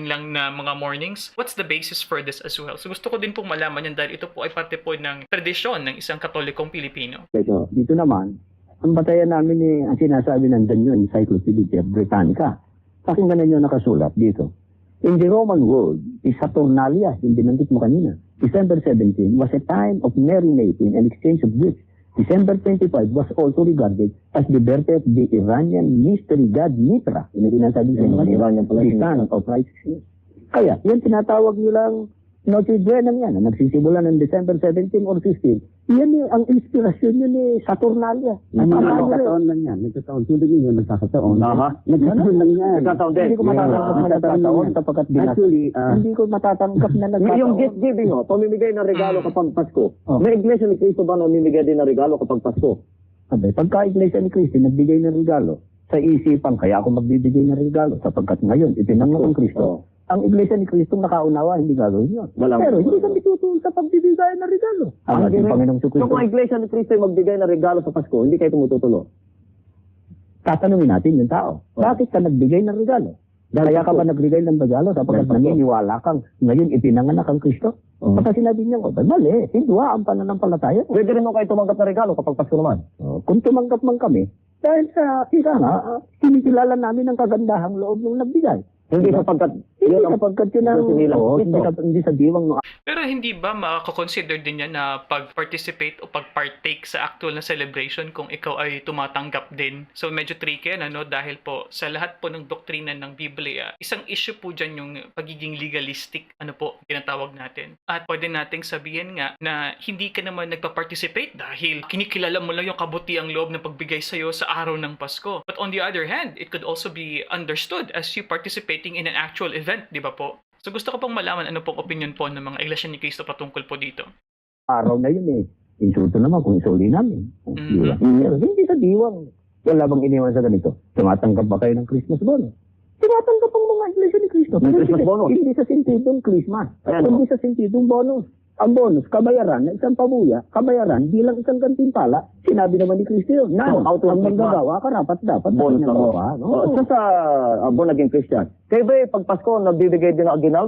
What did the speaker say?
lang na mga mornings. What's the basis for this as well? So gusto ko din pong malaman yan dahil ito po ay parte po ng tradisyon ng isang Katolikong Pilipino. Dito naman, ang batayan namin ang sinasabi nandun yun, Encyclopedia Britannica. Pakinggan ninyo nakasulat dito. In the Roman world, is Saturnalia, yung binanggit mo kanina. December 17 was a time of merrymaking and exchange of gifts. December 25 was also regarded as the birthday of the Iranian mystery god Mitra. Yung sinasabi sa Iranian pala, the son of righteousness. Kaya, yan tinatawag nilang Noche Buena yan, na nagsisimula ng December 17 or 15. Yan ang inspirasyon yun Saturnalia. Nagkataon lang yan. Nagkataon. Tulad yun yung nagkakataon. Nagkataon lang yan. Nagkataon din. Hindi ko matatanggap na nagkataon sapagkat actually, hindi ko matatanggap na nagkataon. Yung gift giving, pamimigay ng regalo kapag Pasko. May iglesia ni Cristo ba namimigay din ng regalo kapag Pasko? Sabi, pagka iglesia ni Cristo nagbigay ng regalo, sa isipan, kaya ako magbibigay ng regalo sapagkat ngayon, itinanggap ng Cristo. Ang iglesia ni Cristo nakaunawa, hindi gagawin yun. Pero hindi kami tutuon sa pagbibigay ng regalo. Ang ating Panginoong Cristo. So kung ang iglesia ni Cristo ay magbigay ng regalo sa Pasko, hindi kayo tumututulo? Tatanungin natin yung tao. Bakit ka nagbigay ng regalo? Kaya ka ba nagbigay ng regalo sapagkat naniniwala kang ngayon ipinanganak ang Kristo? Pagka sinabi niya ko, mali, hindwa ang pananampalataya. Pwede rin mo kayo tumanggap ng regalo kapag Pasko naman. Kung tumanggap man kami, dahil sa isa nga, kinikilala namin ang kagandahang loob ng nagbigay. Hindi sapagkat yun ang hindi sa diwang. Pero hindi ba makakonsider din yan na pag-participate o pag-partake sa actual na celebration kung ikaw ay tumatanggap din? So medyo tricky yan, dahil po sa lahat po ng doktrina ng Biblia, isang issue po dyan yung pagiging legalistic, tinatawag natin. At pwede nating sabihin nga na hindi ka naman nagpa-participate dahil kinikilala mo lang yung kabutiang loob ng pagbigay sa'yo sa araw ng Pasko. But on the other hand, it could also be understood as you participating in an actual event, di ba po? So gusto ko pong malaman ano pong opinion po ng mga Iglesia ni Cristo patungkol po dito. Araw na yun insulto naman kung isuli namin. Pero hindi sa diwang. Wala bang iniwan sa ganito? Tumatanggap ba kayo ng Christmas bonus? Tumatanggap ang mga Iglesia ni Cristo. Christmas bonus? Hindi sa sentidong Christmas. Hindi sa sentidong bonus. Ang bonus, kabayaran na isang pabuya, kabayaran bilang isang gantimpala, sinabi naman ni Cristo yun. Now, ang manggagawa, karapat dapat bonus na. No? So sa born again Christian, kayo ba pag Pasko, nagbibigay din ng aginaw?